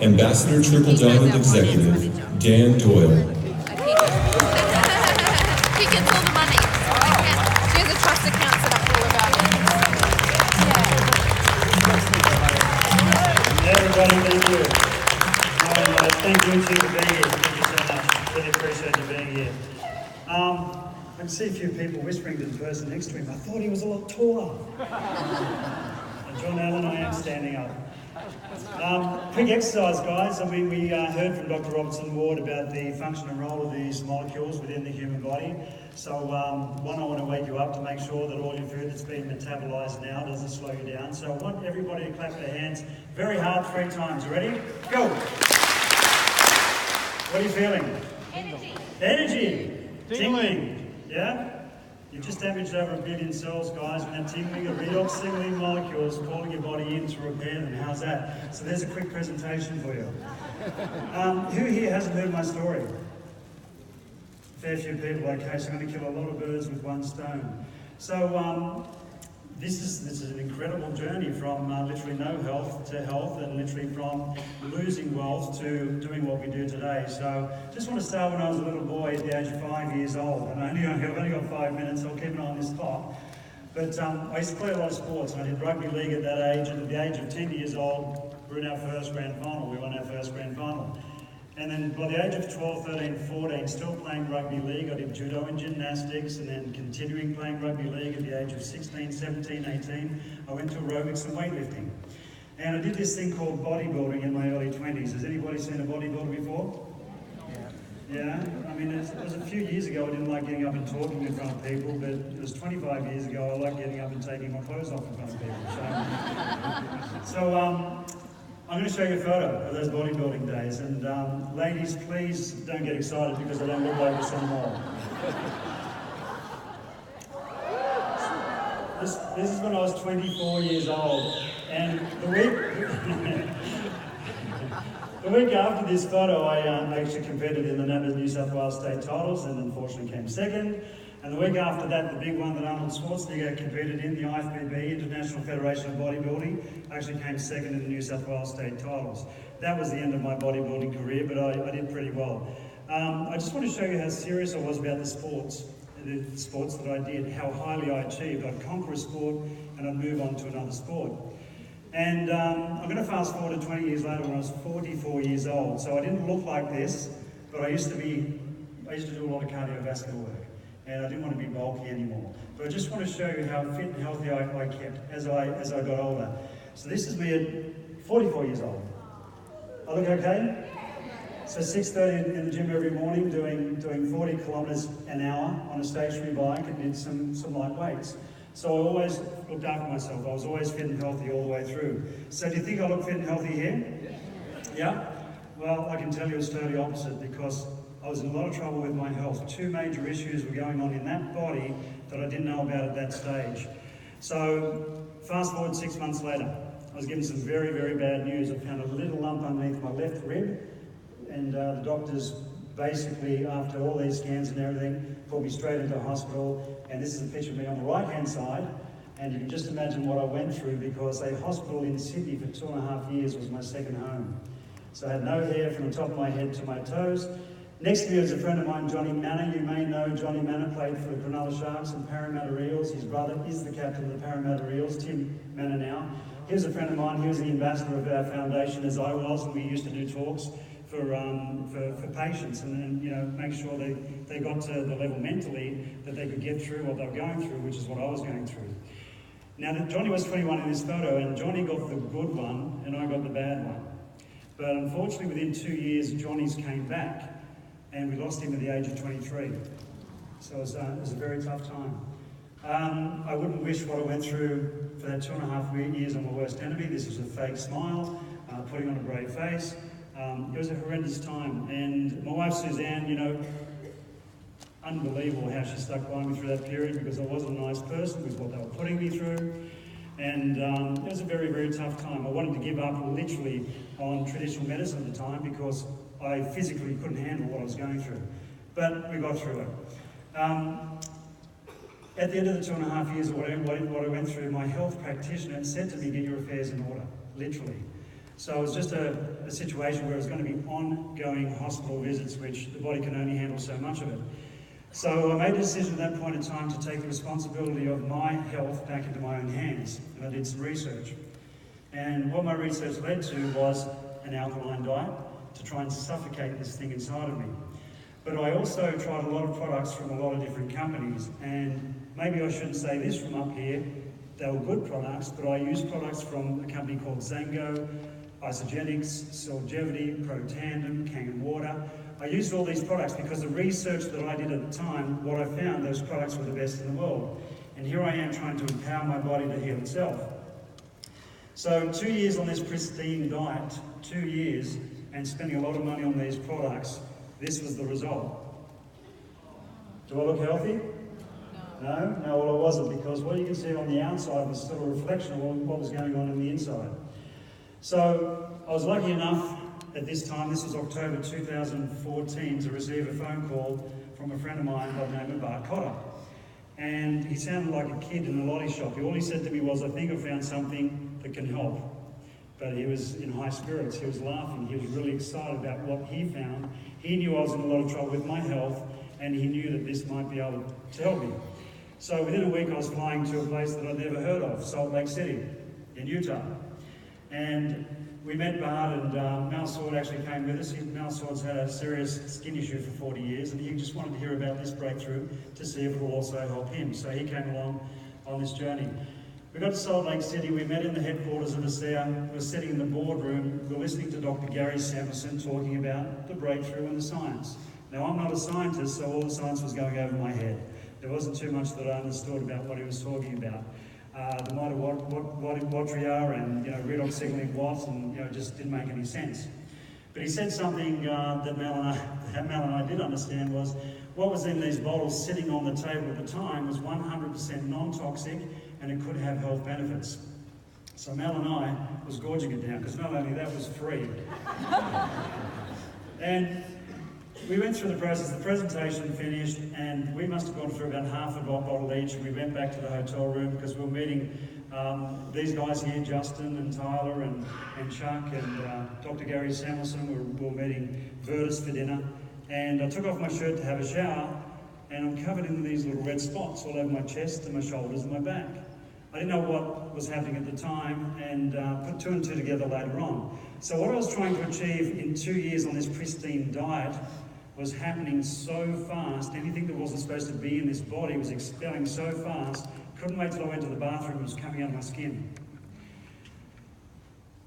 Ambassador Triple Diamond Executive, Dan Doyle. He gets all the money. She has a trust account set up for all of our events. Everybody, thank you. Thank you for being here. Thank you so much. Really appreciate you being here. I can see a few people whispering to the person next to him. I thought he was a lot taller. And John Allen, I am standing up. Quick exercise, guys. I mean, we heard from Dr. Robertson Ward about the function and role of these molecules within the human body. So, one, I want to wake you up to make sure that all your food that's being metabolized now doesn't slow you down. So I want everybody to clap their hands very hard 3 times. You ready? Go! What are you feeling? Energy. Energy! Tingling. Yeah? You've just damaged over 1 billion cells, guys, with that tingling of redox signaling molecules calling your body in to repair them. How's that? So there's a quick presentation for you. Who here hasn't heard my story? A fair few people. Okay, so I'm going to kill a lot of birds with one stone. So this is an incredible journey from literally no health to health, and literally from losing wealth to doing what we do today. So just want to start when I was a little boy at the age of 5 years old, and I've only got 5 minutes, so I'll keep it on this clock. But I used to play a lot of sports, and I did rugby league at that age, and at the age of 10 years old, we were in our first grand final. We won our first grand final. And then by the age of 12, 13, 14, still playing rugby league, I did judo and gymnastics, and then continuing playing rugby league at the age of 16, 17, 18, I went to aerobics and weightlifting. And I did this thing called bodybuilding in my early 20s. Has anybody seen a bodybuilder before? Yeah? I mean, it was a few years ago I didn't like getting up and talking in front of people, but it was 25 years ago I liked getting up and taking my clothes off in front of people. So I'm going to show you a photo of those bodybuilding days, and ladies, please don't get excited because I don't look like this anymore. This is when I was 24 years old, and the week after this photo, I actually competed in the NABBA New South Wales state titles, and unfortunately came second. And the week after that, the big one that Arnold Schwarzenegger competed in, the IFBB, International Federation of Bodybuilding, actually came second in the New South Wales state titles. That was the end of my bodybuilding career, but I did pretty well. I just want to show you how serious I was about the sports that I did, how highly I achieved. I'd conquer a sport and I'd move on to another sport. And I'm going to fast forward to 20 years later when I was 44 years old. So I didn't look like this, but I used to do a lot of cardiovascular work. And I didn't want to be bulky anymore. But I just want to show you how fit and healthy I kept as I got older. So this is me at 44 years old. I look okay? So 6:30 in the gym every morning, doing 40 kilometres an hour on a stationary bike, and did some light weights. So I always looked after myself. I was always fit and healthy all the way through. So do you think I look fit and healthy here? Yeah? Well, I can tell you it's totally opposite, because I was in a lot of trouble with my health. 2 major issues were going on in that body that I didn't know about at that stage. So fast forward 6 months later, I was given some very, very bad news. I found a little lump underneath my left rib, and the doctors basically, after all these scans and everything, put me straight into hospital. And this is a picture of me on the right-hand side. And you can just imagine what I went through, because a hospital in Sydney for 2.5 years was my second home. So I had no hair from the top of my head to my toes. Next to me was a friend of mine, Johnny Manor. You may know Johnny Manor, played for the Cronulla Sharks and Parramatta Eels. His brother is the captain of the Parramatta Eels, Tim Manor now. He was a friend of mine. He was the ambassador of our foundation, as I was, and we used to do talks for patients, and make sure they got to the level mentally that they could get through what they were going through, which is what I was going through. Now, Johnny was 21 in this photo, and Johnny got the good one, and I got the bad one. But unfortunately, within 2 years, Johnny's came back, and we lost him at the age of 23. So it was a very tough time. I wouldn't wish what I went through for that 2.5 years on my worst enemy. This was a fake smile, putting on a brave face. It was a horrendous time. And my wife, Suzanne, unbelievable how she stuck by me through that period, because I wasn't a nice person with what they were putting me through. And it was a very, very tough time. I wanted to give up literally on traditional medicine at the time, because I physically couldn't handle what I was going through. But we got through it. At the end of the 2.5 years or what I went through, my health practitioner said to me, "Get your affairs in order," literally. So it was just a situation where it was going to be ongoing hospital visits, which the body can only handle so much of it. So I made a decision at that point in time to take the responsibility of my health back into my own hands, and I did some research. And what my research led to was an alkaline diet to try and suffocate this thing inside of me. But I also tried a lot of products from a lot of different companies, and maybe I shouldn't say this from up here, they were good products, but I used products from a company called Zango, Isogenics, Solgevity, Protandem, Kangen Water. I used all these products because the research that I did at the time, what I found, those products were the best in the world. And here I am trying to empower my body to heal itself. So 2 years on this pristine diet, 2 years, and spending a lot of money on these products, this was the result. Do I look healthy? No? No, well I wasn't, because what you can see on the outside was still a reflection of what was going on the inside. So I was lucky enough at this time, this was October 2014, to receive a phone call from a friend of mine by the name of Bart Cotter. And he sounded like a kid in a lottie shop. All he said to me was, I think I found something that can help. But he was in high spirits, he was laughing, he was really excited about what he found. He knew I was in a lot of trouble with my health, and he knew that this might be able to help me. So within a week I was flying to a place that I'd never heard of, Salt Lake City in Utah. And we met Bart, and Mal Sword actually came with us. Mal Sword's had a serious skin issue for 40 years, and he just wanted to hear about this breakthrough to see if it will also help him. So he came along on this journey. We got to Salt Lake City, we met in the headquarters of ASEA, we were sitting in the boardroom, we were listening to Dr. Gary Samuelson talking about the breakthrough and the science. Now I'm not a scientist, so all the science was going over my head. There wasn't too much that I understood about what he was talking about. The mitochondria and redox signaling what, and just didn't make any sense. But he said something that Mel and I did understand was what was in these bottles sitting on the table at the time was 100% non-toxic, and it could have health benefits. So Mel and I was gorging it down, because not only that was free. And we went through the process, the presentation finished, and we must have gone through about half a bottle each, and we went back to the hotel room because we were meeting these guys here, Justin and Tyler and Chuck and Dr. Gary Samuelson. We were meeting Virtus for dinner, and I took off my shirt to have a shower, and I'm covered in these little red spots all over my chest and my shoulders and my back. I didn't know what was happening at the time, and put two and two together later on. So what I was trying to achieve in 2 years on this pristine diet was happening so fast. Anything that wasn't supposed to be in this body was expelling so fast. Couldn't wait till I went to the bathroom, it was coming out of my skin.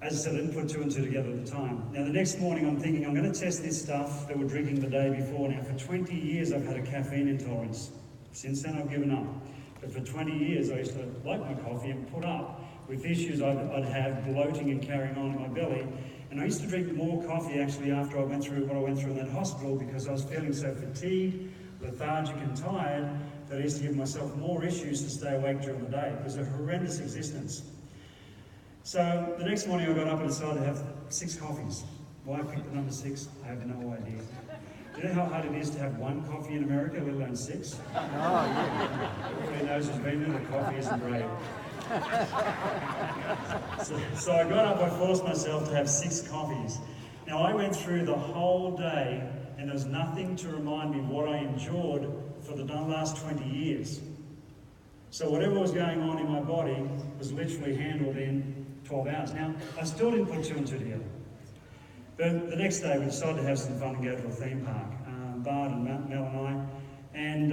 As I said, I didn't put two and two together at the time. Now the next morning I'm thinking, I'm going to test this stuff that we're drinking the day before. Now for 20 years I've had a caffeine intolerance. Since then I've given up. But for 20 years I used to like my coffee and put up with issues I'd have, bloating and carrying on in my belly. And I used to drink more coffee actually after I went through what I went through in that hospital, because I was feeling so fatigued, lethargic and tired that I used to give myself more issues to stay awake during the day. It was a horrendous existence. So the next morning I got up and decided to have 6 coffees. Why I picked the number 6, I have no idea. Do you know how hard it is to have 1 coffee in America, let alone 6? Oh, yeah. Everybody knows who's been there, the coffee isn't great. So I got up, I forced myself to have 6 coffees. Now I went through the whole day and there was nothing to remind me what I endured for the last 20 years. So whatever was going on in my body was literally handled in 12 hours. Now, I still didn't put 2 and 2 together. But the next day we decided to have some fun and go to a theme park, Bart and Mel and I. And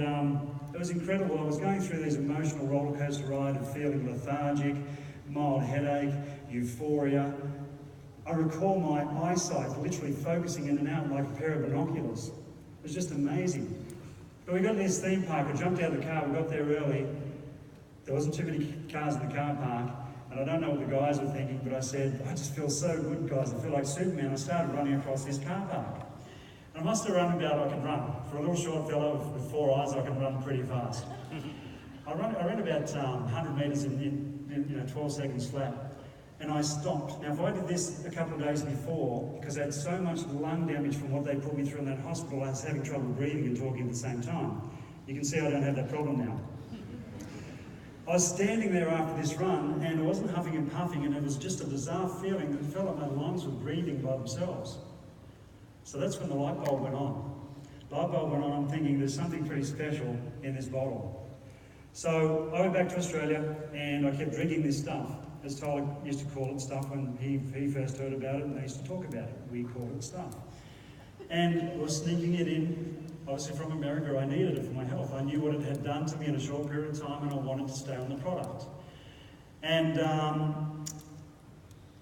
it was incredible. I was going through these emotional roller coaster ride and feeling lethargic, mild headache, euphoria. I recall my eyesight literally focusing in and out like a pair of binoculars. It was just amazing. But we got to this theme park, I jumped out of the car, we got there early. There wasn't too many cars in the car park, and I don't know what the guys were thinking, but I said, I just feel so good, guys. I feel like Superman. I started running across this car park. And I must have run about, I could run. For a little short fellow with 4 eyes, I can run pretty fast. I ran about 100 metres in 12 seconds flat. And I stopped. Now, if I did this a couple of days before, because I had so much lung damage from what they put me through in that hospital, I was having trouble breathing and talking at the same time. You can see I don't have that problem now. I was standing there after this run, and I wasn't huffing and puffing, and it was just a bizarre feeling that it felt like my lungs were breathing by themselves. So that's when the light bulb went on. Light bulb went on, I'm thinking there's something pretty special in this bottle. So I went back to Australia, and I kept drinking this stuff, as Tyler used to call it stuff when he first heard about it, and they used to talk about it. We called it stuff. And I was sneaking it in. Obviously from America, I needed it for my health. I knew what it had done to me in a short period of time, and I wanted to stay on the product. And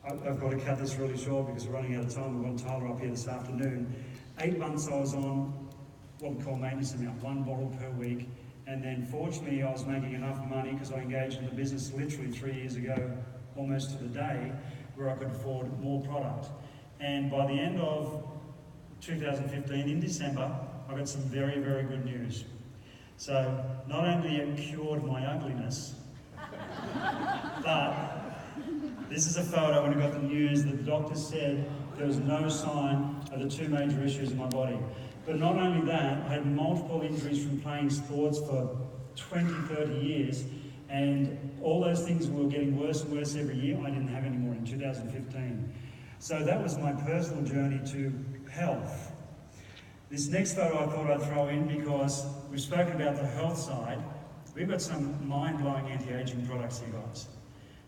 I've got to cut this really short because we're running out of time. We've got Tyler up here this afternoon. 8 months I was on what we call maintenance amount, 1 bottle per week. And then fortunately I was making enough money because I engaged in the business literally 3 years ago, almost to the day, where I could afford more product. And by the end of 2015, in December, I got some very, very good news. So not only it cured my ugliness, but this is a photo when I got the news that the doctor said there was no sign of the 2 major issues in my body. But not only that, I had multiple injuries from playing sports for 20, 30 years, and all those things were getting worse and worse every year. I didn't have any more in 2015. So that was my personal journey to health. This next photo I thought I'd throw in because we've spoken about the health side. We've got some mind-blowing anti-aging products here, guys.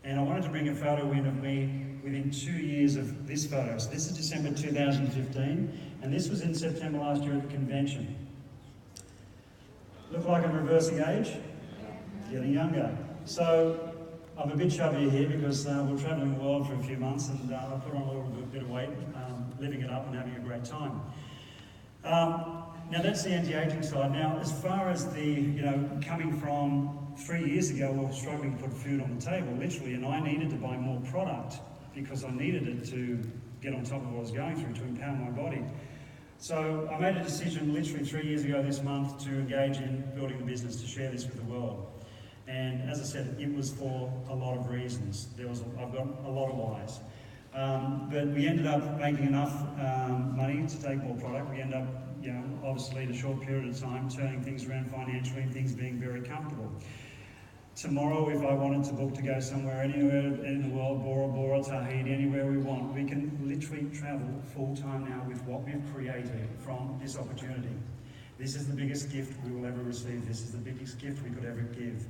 And I wanted to bring a photo in of me within 2 years of this photo. So this is December 2015, and this was in September last year at the convention. Look like I'm reversing age? Getting younger. So I'm a bit chubby here because we're travelling the world for a few months, and I put on a little bit of weight, living it up and having a great time. Now that's the anti-aging side. Now, as far as the, coming from 3 years ago, we were struggling to put food on the table, literally, and I needed to buy more product because I needed it to get on top of what I was going through, to empower my body. So I made a decision literally 3 years ago this month to engage in building the business, to share this with the world. And as I said, it was for a lot of reasons. I've got a lot of whys. But we ended up making enough money to take more product. We ended up, obviously in a short period of time, turning things around financially and things being very comfortable. Tomorrow, if I wanted to book to go somewhere, anywhere in the world, Bora Bora, Tahiti, anywhere we want, we can literally travel full-time now with what we've created from this opportunity. This is the biggest gift we will ever receive. This is the biggest gift we could ever give.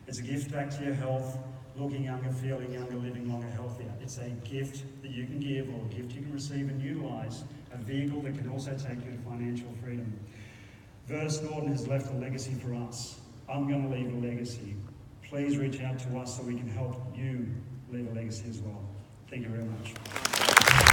It's a gift back to your health, looking younger, feeling younger, living longer, healthier. It's a gift that you can give, or a gift you can receive and utilise, a vehicle that can also take you to financial freedom. Vertus Norton has left a legacy for us. I'm going to leave a legacy. Please reach out to us so we can help you leave a legacy as well. Thank you very much.